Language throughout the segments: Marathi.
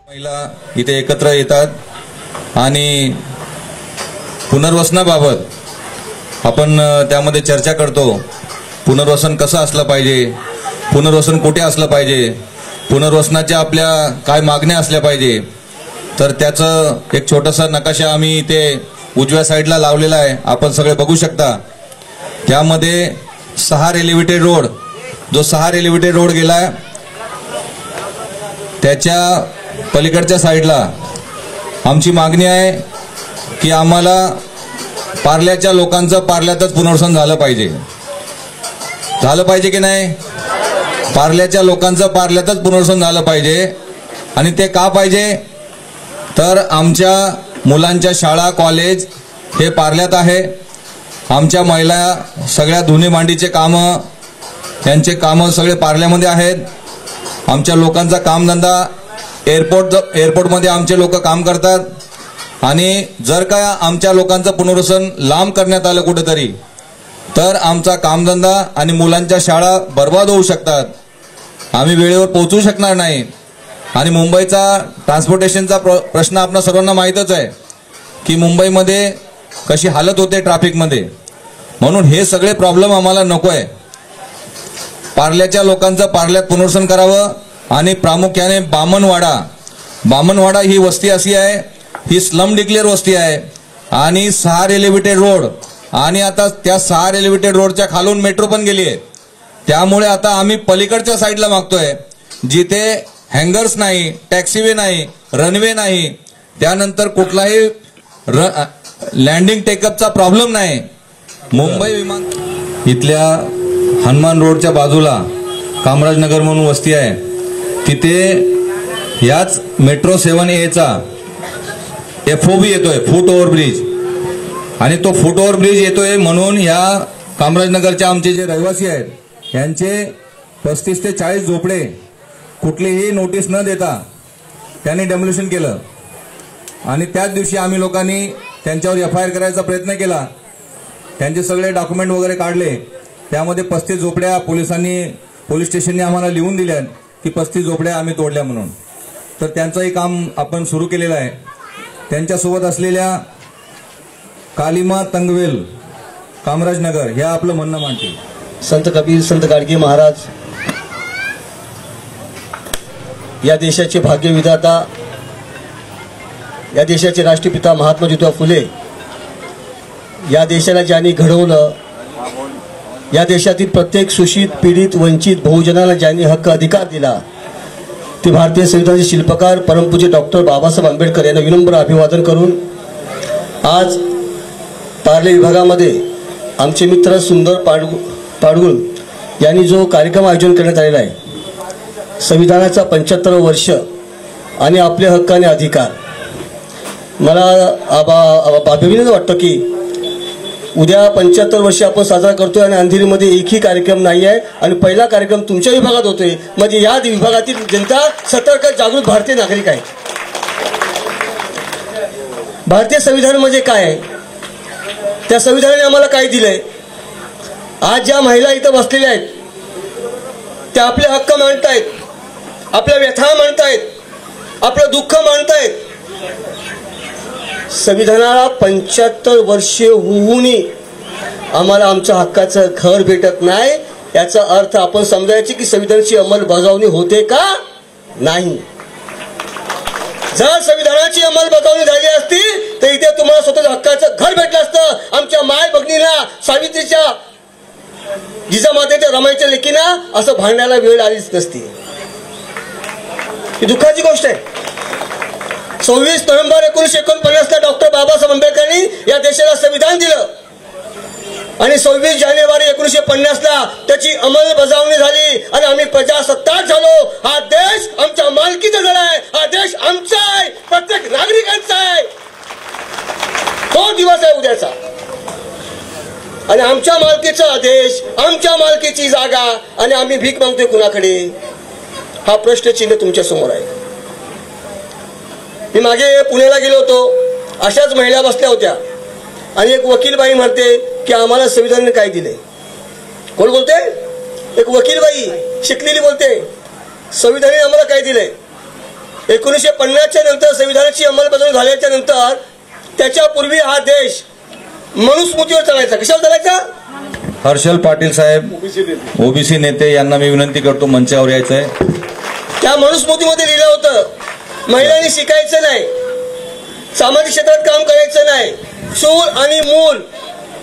महिला इथे एकत्र येतात आणि पुनर्वसनाबाबत आपण त्यामध्ये चर्चा करतो। पुनर्वसन कसं असलं पाहिजे, पुनर्वसन कुठे असलं पाहिजे, पुनर्वसनाच्या आपल्या काय मागण्या असल्या पाहिजे। तर त्याचं एक छोटासा नकाशा आम्ही इथे उजव्या साईडला लावलेला आहे, आपण सगळे बघू शकता। त्यामध्ये 6 एलिव्हेटेड रोड, जो 6 एलिव्हेटेड रोड गेला त्याच्या पलीकडच्या साईडला आमची मागणी आहे की आम्हाला पार्ल्याच्या लोकांचं पार्ल्यातच पुनर्वसन झालं पाहिजे की नाही। पार्ल्याच्या लोकांचं पार्ल्यातच पुनर्वसन झालं पाहिजे। आणि ते का पाहिजे तर आमच्या मुलांच्या शाळा कॉलेज हे पार्ल्यात आहे, आमच्या महिला सगळ्या धुणी भांडीचे कामं यांचे कामं सगळे पार्ल्यामध्ये आहेत, आमच्या लोकांचा कामधंदा एअरपोर्टमध्ये आमचे लोक काम करतात। आणि जर का आमच्या लोकांचं पुनर्वसन लांब करण्यात आलं कुठेतरी तर आमचा कामधंदा आणि मुलांच्या शाळा बर्बाद होऊ शकतात, आम्ही वेळेवर पोहोचू शकणार नाही। आणि मुंबईचा ट्रान्सपोर्टेशनचा प्रश्न आपल्या सर्वांना माहीतच आहे की मुंबईमध्ये कशी हालत होते ट्रॅफिकमध्ये, म्हणून हे सगळे प्रॉब्लेम आम्हाला नको आहे। पार्ल्याच्या लोकांचं पार्ल्यात पुनर्वसन करावं। आणि प्रामुख्याने बामणवाडा ही वस्ती अशी आहे, ही स्लम डिक्लेअर वस्ती आहे आणि 6 एलिव्हेटेड रोड आणि आता त्या 6 एलिव्हेटेड रोडच्या खालून मेट्रो पण गेली आहे। त्यामुळे आता आम्ही पलीकडच्या साईडला मागतोय जिथे हँगर्स नाही, टॅक्सीवे नाही, रनवे नाही, त्यानंतर कुठलाही लँडिंग टेकअपचा प्रॉब्लेम नाही। मुंबई विमान इथल्या हनुमान रोडच्या बाजूला कामराजनगर म्हणून वस्ती आहे, तिथे याच मेट्रो 7A चा FOB येतोय, फूट ओव्हर ब्रिज, आणि तो फूट ओव्हर ब्रिज येतोय म्हणून या कामराजनगरच्या आमचे जे रहिवासी आहेत यांचे 35 ते 40 झोपडे कुठलीही नोटीस न देता त्यांनी डेमोलिशन केलं। आणि त्याच दिवशी आम्ही लोकांनी त्यांच्यावर FIR करायचा प्रयत्न केला, त्यांचे सगळे डॉक्युमेंट वगैरे काढले, त्यामध्ये 35 झोपड्या पोलीस स्टेशनने आम्हाला लिहून दिल्या की 35 झोपड्या आम्ही तोडल्या म्हणून। तर त्यांचंही काम आपण सुरू केलेलं आहे। त्यांच्यासोबत असलेल्या कालिमा तंगवेल कामराजनगर ह्या आपलं म्हणणं मांडतील। संत कबीर, संत गाडगे महाराज या देशाचे भाग्यविधाता, या देशाचे राष्ट्रपिता महात्मा ज्योतिबा फुले, या देशाला ज्यांनी घडवलं, या देशातील प्रत्येक शोषित, पीडित, वंचित बहुजनाला ज्यांनी हक्क अधिकार दिला, ते भारतीय संविधानाचे शिल्पकार परमपूज्य डॉक्टर बाबासाहेब आंबेडकर यांना विनम्र अभिवादन करून आज पार्ले विभागामध्ये आमचे मित्र सुंदर पाडगुळ यांनी जो कार्यक्रम आयोजन करण्यात आलेला आहे, संविधानाचा 75 वर्ष आणि आपले हक्क आणि अधिकार, मला अभिनंदन वाटतं की उद्या 75 वर्ष आपण साजरा करतोय आणि अंधेरीमध्ये एकही कार्यक्रम नाही आहे आणि पहिला कार्यक्रम तुमच्या विभागात होतोय, म्हणजे या विभागातील जनता सतर्क जागृत भारतीय नागरिक आहे। भारतीय संविधान म्हणजे काय आहे, त्या संविधानाने आम्हाला काय दिलंय। आज ज्या महिला इथं बसलेल्या आहेत त्या आपले हक्क मांडतायत, आपल्या व्यथा मांडतायत, आपलं दुःख मांडतायत। संविधानाला 75 वर्षे होऊनही आम्हाला आमच्या हक्काचं घर भेटत नाही, याचा अर्थ आपण समजायचे की संविधानाची अंमलबजावणी होते का नाही। जर संविधानाची अंमलबजावणी झाली असती तर इथे तुम्हाला स्वतःच्या हक्काचं घर घर भेटलं असतं, आमच्या माय भगिनीला, सावित्रीच्या, जिजामातेच्या, रमाईच्या लेकीना असं भांडण्याला वेळ आलीच नसती. ही दुःखाची गोष्ट आहे. 26 नोव्हेंबर 1949 डॉक्टर बाबासाहेब आंबेडकरांनी या देशाला संविधान दिलं आणि 26 जानेवारी 1950 त्याची अंमलबजावणी झाली आणि आम्ही प्रजासत्ताक झालो. हा देश आमच्या मालकीचा झालाय, हा देश आमचा आहे, प्रत्येक नागरिकांचा आहे. तो दिवस आहे उद्याचा. आणि आमच्या मालकीचा देश, आमच्या मालकीची जागा आणि आम्ही भीक मागतोय कुणाकडे, हा प्रश्नचिन्ह तुमच्या समोर आहे. मी मागे पुण्याला गेलो होतो, अशाच महिला बसल्या होत्या आणि एक वकील बाई म्हणते की आम्हाला संविधानाने काय दिले. कोण बोलते? एक वकील बाई शिकलेली बोलते, संविधानाने आम्हाला काय दिले. 1950च्या नंतर संविधानाची अंमलबजावणी झाल्याच्या नंतर त्याच्यापूर्वी हा देश मनुस्मृतीवर चालायचा. कशावर चालायचा? हर्षल पाटील साहेब ओबीसी नेते यांना मी विनंती करतो मंचावर यायचंय. त्या मनुस्मृतीमध्ये लिहिलं होतं महिलांनी शिकायचं नाही, सामाजिक क्षेत्रात काम करायचं नाही, चूल आणि मूल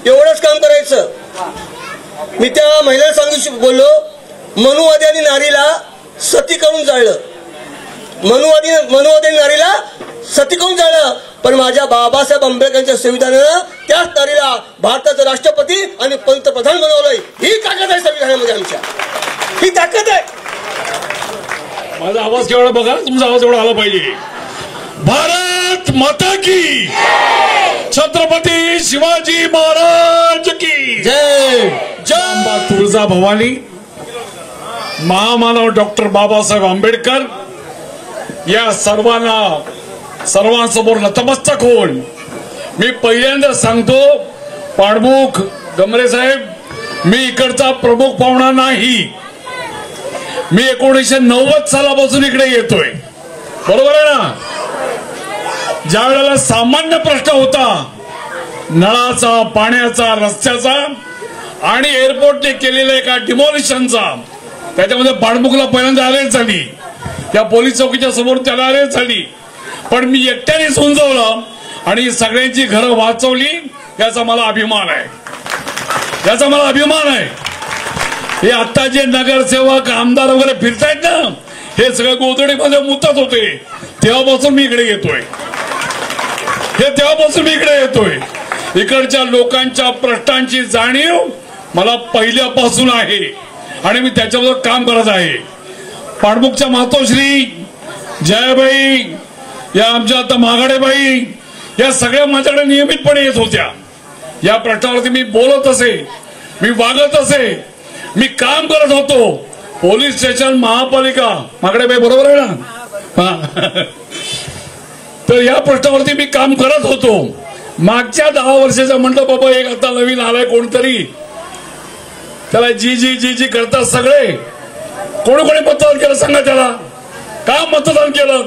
एवढंच काम करायचं. मी त्या महिलांना सांगू बोललो, मनुवाद्यांनी नारीला सती करून जाळलं, मनुवाद्यांनी नारीला सती करून जाळलं, पण माझ्या बाबासाहेब आंबेडकरांच्या संविधानानं त्याच नारीला भारताचा राष्ट्रपती आणि पंतप्रधान बनवलंय. ही ताकद आहे संविधानामध्ये आमच्या, ही ताकद आहे. माझा आवाज केवढा बघा, तुमचा आवाज एवढा आला पाहिजे. भारत माता की, छत्रपती शिवाजी महाराज की जय. अंबा तुळजा भवानी. महामानव डॉक्टर बाबासाहेब आंबेडकर या सर्वांसमोर नतमस्तक होऊन मी पहिल्यांदा सांगतो, पाणबुक गमरे साहेब, मी इकडचा प्रमुख पाहुणा नाही. मी 1990 सालापासून इकडे येतोय, बरोबर आहे ना. ज्या वेळेला सामान्य प्रश्न होता नळाचा, पाण्याचा, रस्त्याचा आणि एअरपोर्टने केलेल्या एका डिमॉलिशनचा, त्याच्यामध्ये पाणबुकला पहिल्यांदा अरेस्ट झाली, त्या पोलीस चौकीच्या समोर त्याला अरेस्ट झाली, पण मी एकट्याने झुंजवलं आणि सगळ्यांची घरं वाचवली. याचा मला अभिमान आहे, याचा मला अभिमान आहे. हे आता जे नगरसेवक आमदार वगैरे फिरतायत ना, हे सगळं गोधडीमध्ये मुतत होते तेव्हापासून मी इकडे येतोय, इकडच्या लोकांच्या प्रश्नांची जाणीव मला पहिल्यापासून आहे आणि मी त्याच्याबरोबर काम करत आहे. पाणबुकच्या मातोश्री, जयाबाई, या आमच्या आता मागाडेबाई, या सगळ्या माझ्याकडे नियमितपणे येत होत्या. या प्रश्नावरती मी बोलत असे, मी वागत असे, मी काम करत होतो. पोलीस स्टेशन, महापालिका, मागाडेबाई बरोबर आहे ना. तर या प्रश्नावरती मी काम करत होतो. मागच्या 10 वर्षाच्या म्हटलं बाबा एक आता नवीन आलाय कोणतरी, त्याला जी जी जी जी करतात सगळे. कोणी मतदान केलं सांगा त्याला, का मतदान केलं?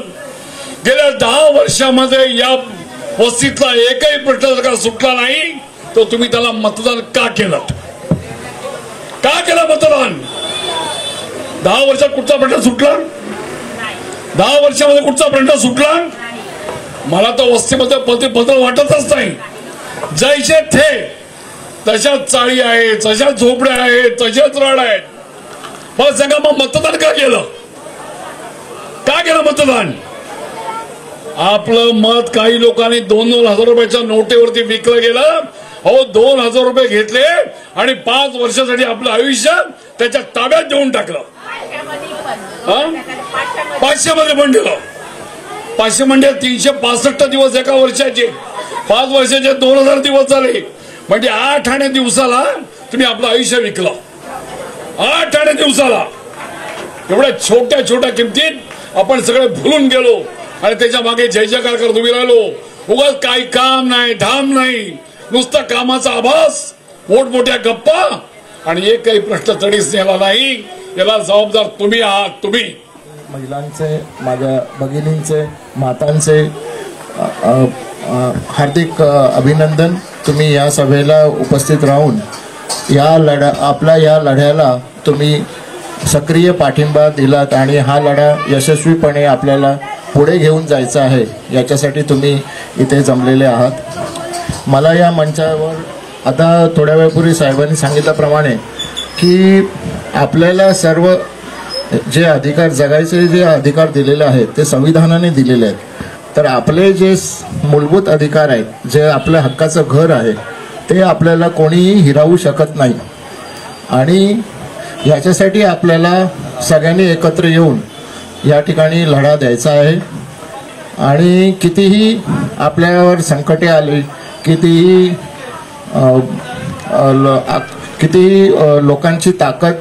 गेल्या 10 वर्षामध्ये या वस्तीतला एकही प्रश्न जर का सुटला नाही तर तुम्ही त्याला मतदान का केलं? का केलं मतदान? 10 वर्षात कुठचा प्रश्न सुटला? 10 वर्षामध्ये कुठचा प्रश्न सुटला? मला तर वस्तीमध्ये बदल वाटतच नाही. जैसे थे तशाच चाळी आहेत, तशाच झोपड्या आहेत, तशाच रड आहेत. मला सांगा मग मतदान का केलं? का केलं मतदान? आपलं मत काही लोकांनी 2-2 हजार रुपयाच्या नोटेवरती विकलं गेलं. अहो 2,000 रुपये घेतले आणि 5 वर्षासाठी आपलं आयुष्य त्याच्या ताब्यात देऊन टाकलं. 500 मध्ये पण दिलं. 500 म्हणजे 365 दिवस एका वर्षाचे, 5 वर्षाचे 2000 दिवस झाले, म्हणजे 8 आणे दिवसाला तुम्ही आपलं आयुष्य विकलं. 8 आणे दिवसाला. एवढ्या छोट्या छोट्या किमतीत आपण सगळे भुलून गेलो आणि त्याच्या मागे जय जयकार करत उभी राहिलो. उगाच काही काम नाही, धाम नाही, नुसतं कामाचा आभास, मोठमोठ्या गप्पा आणि एक काही प्रश्न तडीच नेला नाही. याला जबाबदार तुम्ही आहात. तुम्ही महिलांचे, माझ्या भगिनींचे, मातांचे हार्दिक अभिनंदन. तुम्ही या सभेला उपस्थित राहून आपल्या या लढ्याला तुम्ही सक्रिय पाठिंबा दिलात आणि हा लढा यशस्वीपणे आपल्याला पुढे घेऊन जायचा आहे, याच्यासाठी तुम्ही इथे जमलेले आहात. मला या मंचावर आता थोड्या वेळापूर्वी साहेबांनी सांगितल्याप्रमाणे की आपल्याला सर्व जे अधिकार जगायचे जे अधिकार दिलेले आहेत ते संविधानाने दिलेले आहेत. तर आपले जे मूलभूत अधिकार आहेत, जे आपल्या हक्काचं घर आहे, ते आपल्याला कोणीही हिरावू शकत नाही. आणि ह्याच्यासाठी आपल्याला सगळ्यांनी एकत्र येऊन या ठिकाणी लढा द्यायचा आहे. आणि कितीही आपल्यावर संकटे आली, कितीही लोकांची ताकद,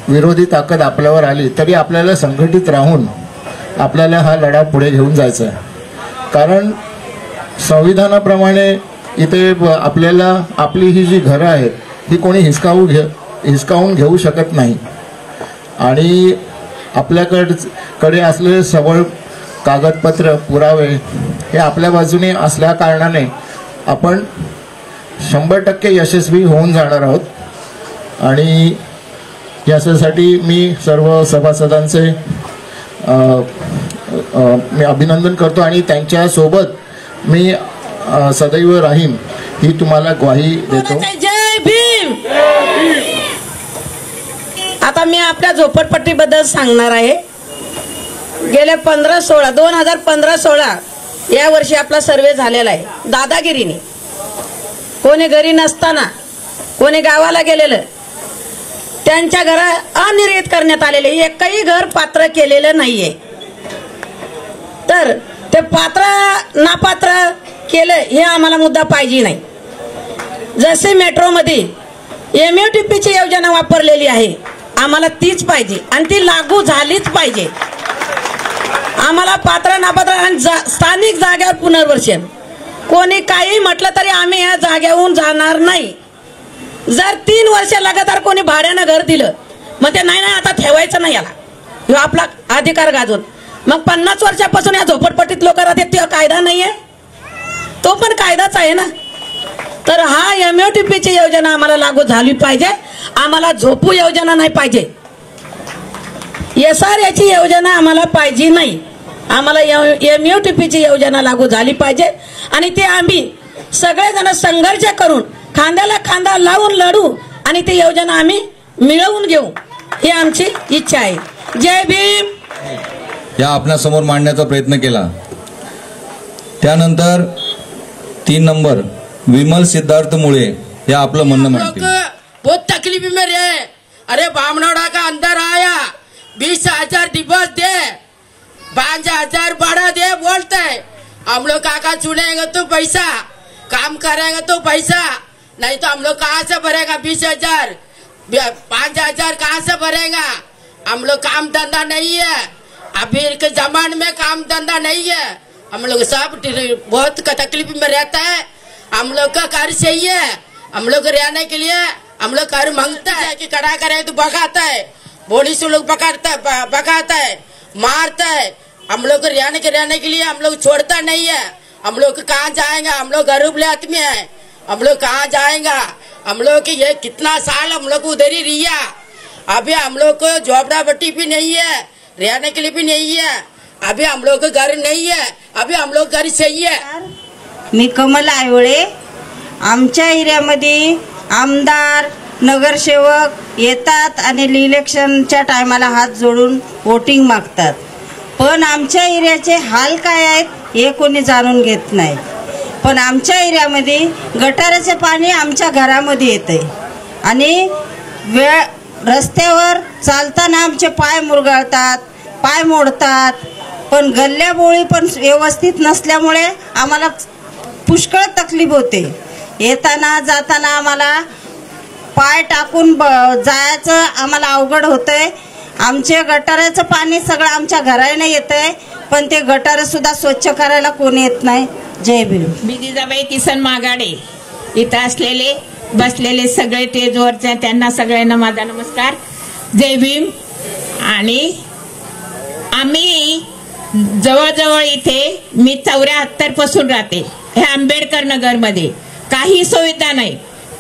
विरोधी ताकद आपल्यावर आली, तरी आपल्याला संघटित राहून आपल्याला हा लढा पुढे घेऊन जायचा आहे. कारण संविधानाप्रमाणे इथे आपल्याला आपली ही जी घरं आहेत ही कोणी हिसकावून घेऊ शकत नाही. आणि आपल्याकडे असलेले सबळ कागदपत्र, पुरावे हे आपल्या बाजूने असल्या कारणाने आपण 100% यशस्वी होऊन जाणार आहोत. आणि यासाठी मी सर्व सभासदांचे मी अभिनंदन करतो आणि त्यांच्यासोबत मी सदैव राहीन ही तुम्हाला ग्वाही देतो. जय भीम. आता मी आपल्या झोपडपट्टीबद्दल सांगणार आहे. गेले 2015-16 या वर्षी आपला सर्वे झालेला आहे. दादागिरीने कोणी घरी नसताना, कोणी गावाला गेलेलं, त्यांच्या घरा अनिर्णित करण्यात आलेले, एकही घर पात्र केलेलं नाहीये. तर ते पात्र नापात्र केलं हे आम्हाला मुद्दा पाहिजे नाही. जसे मेट्रोमध्ये MUTPची योजना वापरलेली आहे, आम्हाला तीच पाहिजे आणि ती लागू झालीच पाहिजे. आम्हाला पात्र नापात्र आणि स्थानिक जागेवर पुनर्वसन. कोणी काही म्हटलं तरी आम्ही या जागेवरून जाणार नाही. जर 3 वर्ष लगातार कोणी भाड्यानं घर दिलं, मग ते नाही आता ठेवायचं नाही, याला ह्यो आपला अधिकार गाजवून. मग 50 वर्षापासून या झोपडपट्टीत लोक राहतात, तो कायदा नाहीये, तो पण कायदाच आहे ना. तर हा MUTPची योजना आम्हाला लागू झाली पाहिजे. आम्हाला झोपू योजना नाही पाहिजे, SRAची योजना आम्हाला पाहिजे नाही. आम्हाला MUTPची योजना लागू झाली पाहिजे आणि ते आम्ही सगळेजण संघर्ष करून खांद्याला खांदा लावून लढू आणि ती योजना आम्ही मिळवून घेऊ, ही आमची इच्छा आहे. जय भीम. या आपणासमोर मांडण्याचा प्रयत्न केला. त्यानंतर 3 नंबर विमल सिद्धार्थ मुळे हे आपलं म्हणणं मांडतील. बहुत तकलीफ में रहे. अरे बामनोड़ा का अंदर आया, 20,000 दिवस दे, 5,000 भाड़ा दे बोलते है. हम लोग काका चुनेंगे तो पैसा, काम करेंगे तो पैसा, नहीं तो हम लोग कहाँ से भरेगा 20,000, 5,000 कहाँ से भरेगा. हम लोग काम धंधा नहीं है, अभी के जमाने में काम धंधा नहीं है. हम लोग सब बहुत तकलीफ में रहता है. हम लोग का घर चाहिए, हम लोग रहने के लिए हम लोग घर मांगता है कि कड़ा करे तो भगाता है, बोली से लोग भगाता है, मारता है. हम लोग रहने के लिए हम लोग छोड़ता नहीं है. हम लोग कहाँ जाएंगे, हम लोग गरीब आदमी है, हम लोग कहाँ जाएंगा. हम लोग की ये कितना साल हम लोग उधर ही रिया. अभी हम लोग को झोपड़ा बट्टी भी नहीं है, रहने के लिए भी नहीं है. अभी हम लोग को घर नहीं है, अभी हम लोग घर चाहिए. मी कमल आयवळे. आमच्या एरियामध्ये आमदार, नगरसेवक येतात आणि इलेक्शनच्या टायमाला हात जोडून वोटिंग मागतात, पण आमच्या एरियाचे हाल काय आहेत हे कोणी जाणून घेत नाही. पण आमच्या एरियामध्ये गटाराचे पाणी आमच्या घरामध्ये येते आणि रस्त्यावर चालताना आमचे पाय मुरगळतात, पाय मोडतात. पण गल्ल्याबोळी पण व्यवस्थित नसल्यामुळे आम्हाला पुष्कळ तकलीफ होते. येताना जाताना आम्हाला पाय टाकून जायचं आम्हाला अवघड होतंय. आमचे गटाराचं पाणी सगळं आमच्या घराने येतंय, पण ते गटार सुद्धा स्वच्छ करायला कोणी येत नाही. जय भीम. मी जिजाबाई किसन मागाडे. इथं असलेले बसलेले सगळे स्टेजवरचे त्यांना सगळ्यांना माझा नमस्कार. जय भीम. आणि आम्ही जवळजवळ इथे मी 74 पासून राहते, हे आंबेडकर नगरमध्ये. काही सुविधा नाही.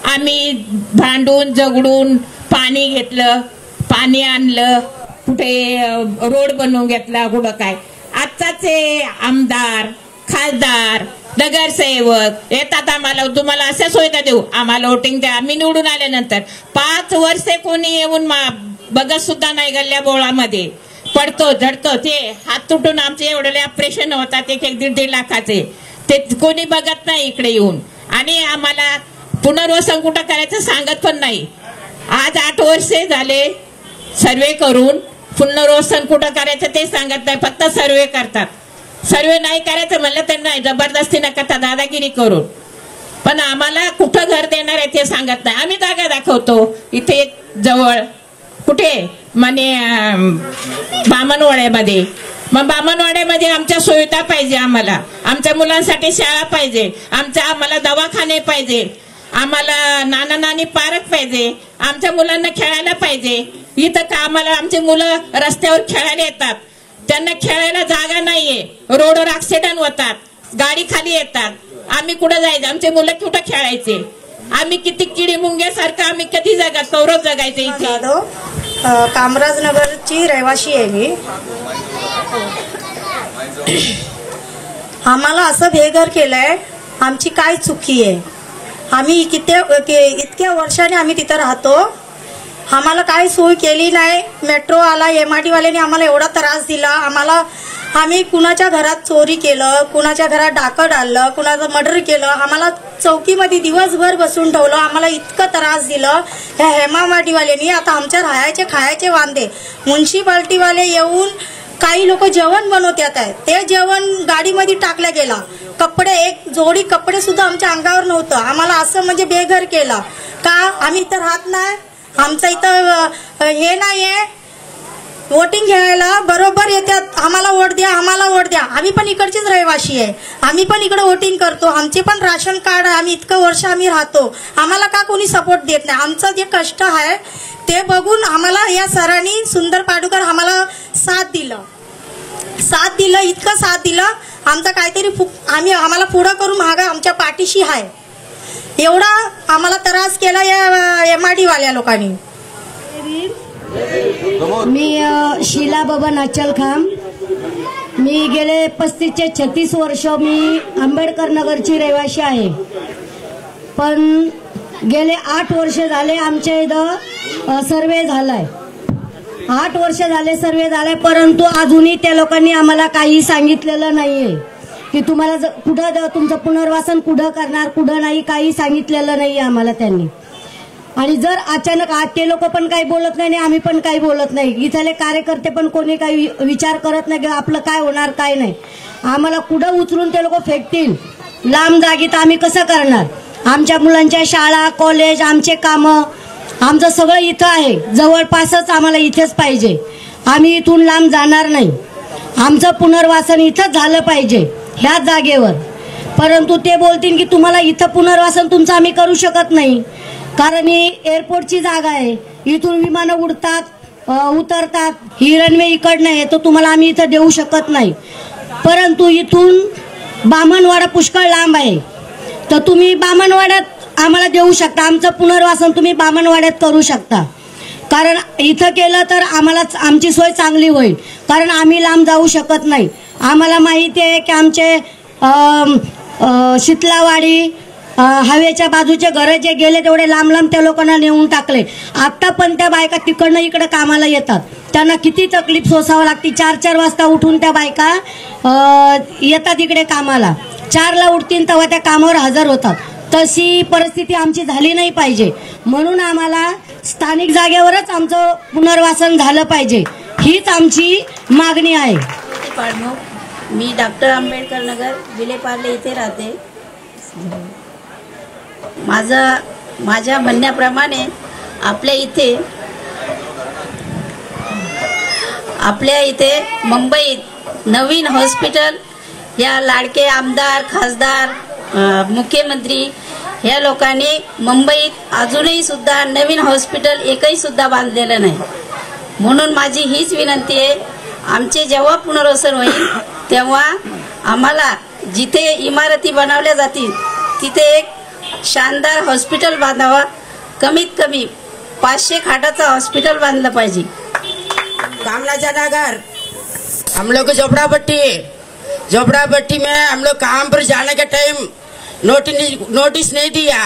आम्ही भांडून झगडून पाणी घेतलं, पाणी आणलं, कुठे रोड बनवून घेतला, कुठं काय. आत्ताचे आमदार, खासदार नगरसेवक येतात आम्हाला, तुम्हाला अशा सुविधा देऊ, आम्हाला वोटिंग द्या. आम्ही निवडून आल्यानंतर 5 वर्षे कोणी येऊन बघत सुद्धा नाही. गल्ल्या बोळामध्ये पडतो झडतो, ते हात तुटून आमचे एवढे ऑपरेशन होतात 1-1.5 लाखाचे, ते कोणी बघत नाही इकडे येऊन. आणि आम्हाला पुनर्वसन कुठं करायचं सांगत पण नाही. आज 8 वर्षे झाले सर्वे करून, पुनर्वसन कुठं करायचं ते सांगत नाही, फक्त सर्वे करतात. सर्वे नाही करायचं म्हणलं तर नाही, जबरदस्ती न करता दादागिरी करून. पण आम्हाला कुठं घर देणार आहे ते सांगत नाही. आम्ही जागा दाखवतो इथे जवळ, कुठे म्हणे बामणवाड्यामध्ये. मग बामणवाड्यामध्ये आमच्या सुविधा पाहिजे, आम्हाला आमच्या मुलांसाठी शाळा पाहिजे, आम्हाला दवाखाने पाहिजे, आम्हाला नाना नानी पार्क पाहिजे, आमच्या मुलांना खेळायला पाहिजे. इथं का आम्हाला आमचे मुलं रस्त्यावर खेळायला येतात, त्यांना खेळायला जागा नाहीये, रोडवर ऍक्सिडेंट होतात, गाडी खाली येतात. आम्ही कुठं जायचं, आमचे मुलं कुठं खेळायचे? आम्ही किती किडी मुंग्यासारखं आम्ही कधी जगात कौरव जगायचे इथे. कामराजनगरची रहिवाशी आहे मी. आम्हाला असं बेघर केलंय, आमची काय चुकी आहे? आम्ही इतक्या वर्षाने आम्ही तिथं राहतो, आम्हाला काय सोय केली नाही. मेट्रो आला, MIT वाल्याने आम्हाला एवढा त्रास दिला. आम्ही कुणाच्या घरात चोरी केलं, कुणाच्या घरात डाकं डाललं, कुणाचं मर्डर केलं, आम्हाला चौकीमध्ये दिवसभर बसून ठेवलं, आम्हाला इतकं त्रास दिलं ह्या MIT वाल्यांनी. आता आमच्या राहायचे खायचे वांदे. म्युन्सिपाल्टीवाले येऊन काही लोक जेवण बनवतात आहे, ते जेवण गाडीमध्ये टाकलं गेलं. कपडे, एक जोडी कपडे सुद्धा आमच्या अंगावर नव्हतं. आम्हाला असं म्हणजे बेघर केलं का? आम्ही इथं राहत नाही, आमचं इथं हे नाहीये. वोटिंग घ्यायला बरोबर येतात, आम्हाला वोट द्या, आम्हाला वोट द्या. आम्ही पण इकडचीच रहिवाशी आहे, आम्ही पण इकडे वोटिंग करतो, आमचे पण राशन कार्ड आहे, आम्ही इतकं वर्ष आम्ही राहतो. आम्हाला का कोणी सपोर्ट देत नाही? आमचं जे कष्ट आहे ते बघून आम्हाला या सरांनी, सुंदर पाडुकर आम्हाला साथ दिलं, इतकं साथ दिलं. आमचं काहीतरी आम्हाला पुढं करून मागा आमच्या पाठीशी आहे. एवढा आम्हाला त्रास केला या MIT वाल्या लोकांनी. मी शीला बबन अचलखाम. मी गेले 35 ते 36 वर्ष मी आंबेडकर नगरची रहिवाशी आहे. पण गेले 8 वर्ष झाले आमच्या इथं सर्वे झालाय. 8 वर्ष झाले सर्वे झालाय, परंतु अजूनही त्या लोकांनी आम्हाला काही सांगितलेलं नाहीये की तुम्हाला कुठं तुमचं पुनर्वसन कुठं करणार, कुठं नाही, काही सांगितलेलं नाहीये आम्हाला त्यांनी. आणि जर अचानक ते लोक पण काही बोलत नाही आणि आम्ही पण काही बोलत नाही, इथले कार्यकर्ते पण कोणी काही विचार करत नाही की आपलं काय होणार काय नाही. आम्हाला कुठं उचलून ते लोक फेकतील लांब जागी, तर आम्ही कसं करणार? आमच्या मुलांच्या शाळा, कॉलेज, आमचे कामं, आमचं सगळं इथं आहे, जवळपासच आम्हाला इथेच पाहिजे. आम्ही इथून लांब जाणार नाही. आमचं पुनर्वसन इथंच झालं पाहिजे, ह्याच जागेवर. परंतु ते बोलतील की तुम्हाला इथं पुनर्वसन तुमचं आम्ही करू शकत नाही, कारण ही एअरपोर्टची जागा आहे, इथून विमानं उडतात, उतरतात, ही रनवे इकडनं आहे, तो तुम्हाला आम्ही इथं देऊ शकत नाही. परंतु इथून बामणवाडा पुष्कळ लांब आहे, तर तुम्ही बामणवाड्यात आम्हाला देऊ शकता. आमचं पुनर्वसन तुम्ही बामणवाड्यात करू शकता, कारण इथं केलं तर आम्हाला आमची सोय चांगली होईल, कारण आम्ही लांब जाऊ शकत नाही. आम्हाला माहिती आहे की आमचे शीतलावाडी, हवेच्या बाजूचे घर जे गेले तेवढे लांब लांब त्या लोकांना नेऊन टाकले. आता पण त्या बायका तिकडनं इकडे कामाला येतात, त्यांना किती तकलीफ सोसावं लागते. 4-4 वाजता उठून त्या बायका येतात इकडे कामाला, 4ला उठतील तेव्हा त्या कामावर हजर होतात. तशी परिस्थिती आमची झाली नाही पाहिजे, म्हणून आम्हाला स्थानिक जागेवरच आमचं पुनर्वसन झालं पाहिजे, हीच आमची मागणी आहे. मी डॉक्टर आंबेडकर नगर विलेपार्ले इथे राहते. माझ्या म्हणण्याप्रमाणे आपल्या इथे मुंबईत नवीन हॉस्पिटल, या लाडके आमदार, खासदार, मुख्यमंत्री या लोकांनी मुंबईत अजूनही सुद्धा नवीन हॉस्पिटल एकही सुद्धा बांधलेलं नाही. म्हणून माझी हीच विनंती आहे, आमचे जेव्हा पुनर्वसन होईल तेव्हा आम्हाला जिथे इमारती बनवल्या जातील तिथे एक शानदार हॉस्पिटल बांधावा. कमीत कमी 500 खाटाचं हॉस्पिटल बांधलं पाहिजे. कामराजा नगर हम लोग की झोपड़ापट्टी, झोपड़ापट्टी में हम लोग काम पर जाने के टाइम नोटिस नहीं दिया,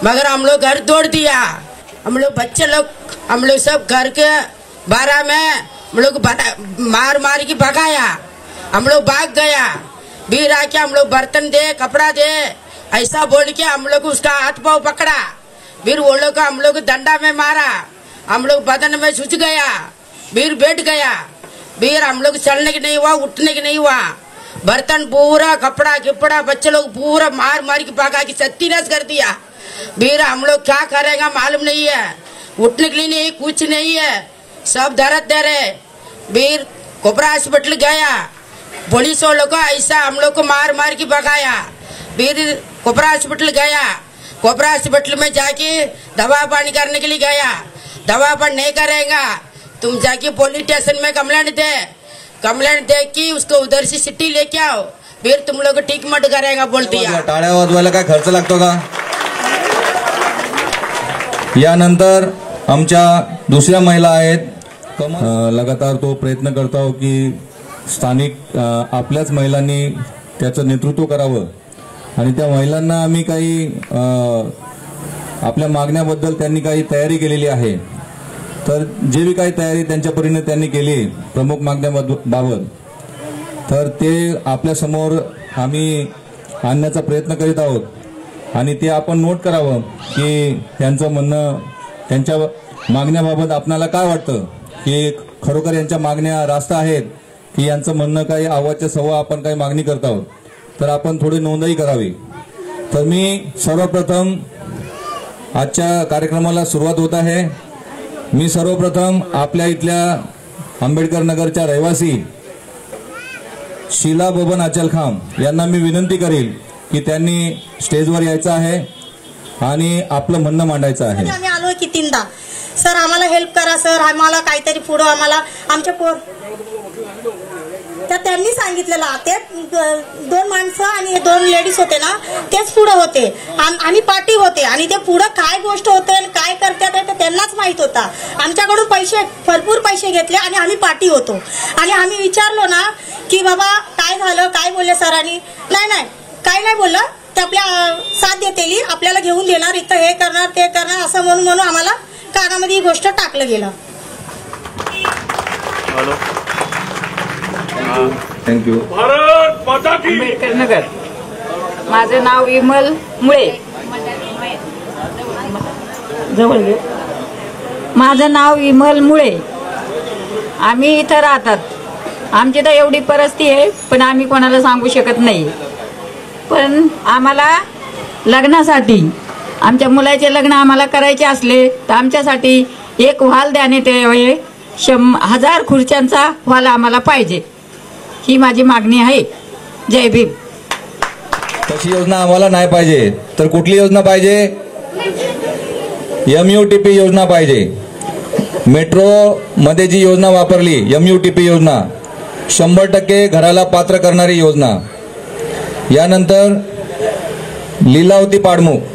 मगर हम लोग घर तोड़ दिया। हम लोग बच्चे लोग हम लोग सब घर के बारह में हम लोग मार मार के भगाया। हम लोग भाग गया, फिर आके हम लोग बर्तन दे कपड़ा दे ऐसा बोल के हम लोग उसका हाथ पाँव पकड़ा। फिर वो लोग हम लोग डंडा में मारा, हम लोग बदन में सूज गया, फिर बैठ गया। फिर हम लोग चलने की नहीं हुआ, उठने की नहीं हुआ। बर्तन पूरा कपड़ा किपड़ा बच्चे लोग पूरा मार मार के भगा के सत्यानाश कर दिया। फिर हम लोग क्या करेंगे मालूम नहीं है, उठने के लिए नहीं, कुछ नहीं है, सब दर्द दे रहे। फिर कोबरा हॉस्पिटल गया, पुलिस वालों को ऐसा हम लोग को मार मार के भगाया। फिर कोबरा हॉस्पिटल गया, कोबरा हॉस्पिटल में जाके दवा पानी करने के लिए गया। दवा पानी नहीं करेगा, तुम जाके पुलिस स्टेशन में कंप्लेंट दे कि उसको उधर से सिटी लेके आओ, फिर तुम लोग ठीक मत करेगा बोल दिया। टाळ्या वाजवायला काय खर्च लागतो का? यानंतर आमच्या दुसऱ्या महिला आहेत। लगातार तो प्रयत्न करत आहोत की स्थानिक आपल्याच महिलांनी त्याचं नेतृत्व करावं आणि त्या महिलांना आम्ही काही आपल्या मागण्याबद्दल त्यांनी काही तयारी केलेली आहे। तर जे भी काही तयारी त्यांच्या परीने त्यांनी केली प्रमुख मागण्याबाबत, तर ते आपल्या समोर आम्ही आणण्याचा प्रयत्न करीत आहोत आणि ते आपण नोट करावं की त्यांचं म्हणणं, त्यांच्या मागण्याबाबत आपल्याला काय वाटतं की खरोखर यांच्या मागण्या रास्त आहेत की यांचं म्हणणं काही आवाजच्या सव्वा आपण काही मागणी करत आहोत, तर आपण थोडी नोंदही करावी। तर मी सर्वप्रथम आजच्या कार्यक्रमाला सुरुवात होत आहे। मी सर्वप्रथम आपल्या इथल्या आंबेडकर नगरच्या रहिवासी शीला बबन अचलखाम यांना मी विनंती करेल की त्यांनी स्टेजवर यायचं आहे आणि आपलं म्हणणं मांडायचं आहे। आम्ही आलोय की तीनदा, सर आम्हाला हेल्प करा, सर आम्हाला काहीतरी पुढं आम्हाला आमच्या तर त्यांनी सांगितलेलं ते 2 माणसं आणि 2 लेडीज होते ना, तेच पुढे होते, आम्ही पाठी होते आणि ते पुढे काय गोष्ट होते काय करतात ते त्यांनाच माहित होता। आमच्याकडून भरपूर पैसे घेतले आणि आम्ही पाठी होतो आणि आम्ही विचारलो ना की बाबा काय झालं, काय बोलले सरांनी, नाही काय नाही बोललं, ते आपल्या साथ देतेली, आपल्याला घेऊन देणार, इथं हे करणार ते करणार असं म्हणून आम्हाला कानामध्ये ही गोष्ट टाकलं गेलं। थँक्यू। भारत माता की आंबेडकर नगर। माझं नाव विमल मुळे, जवळ घे। माझं नाव विमल मुळे। आम्ही इथं राहतात, आमची तर एवढी परिस्थिती आहे पण आम्ही कोणाला सांगू शकत नाही। पण आम्हाला लग्नासाठी आमच्या मुलाचे लग्न आम्हाला करायचे असले तर आमच्यासाठी एक हॉल देण्यात यावे, 1000 खुर्च्यांचा हॉल आम्हाला पाहिजे, ही माझी मागणी आहे। जय भीम। तशी योजना आम्हाला नाही पाहिजे, तर कुठली योजना पाहिजे? MUTP योजना पाहिजे। मेट्रो मध्ये जी योजना वापरली MUTP योजना 100% घराला पात्र करणारी योजना। यानंतर लीलावती पाडमुख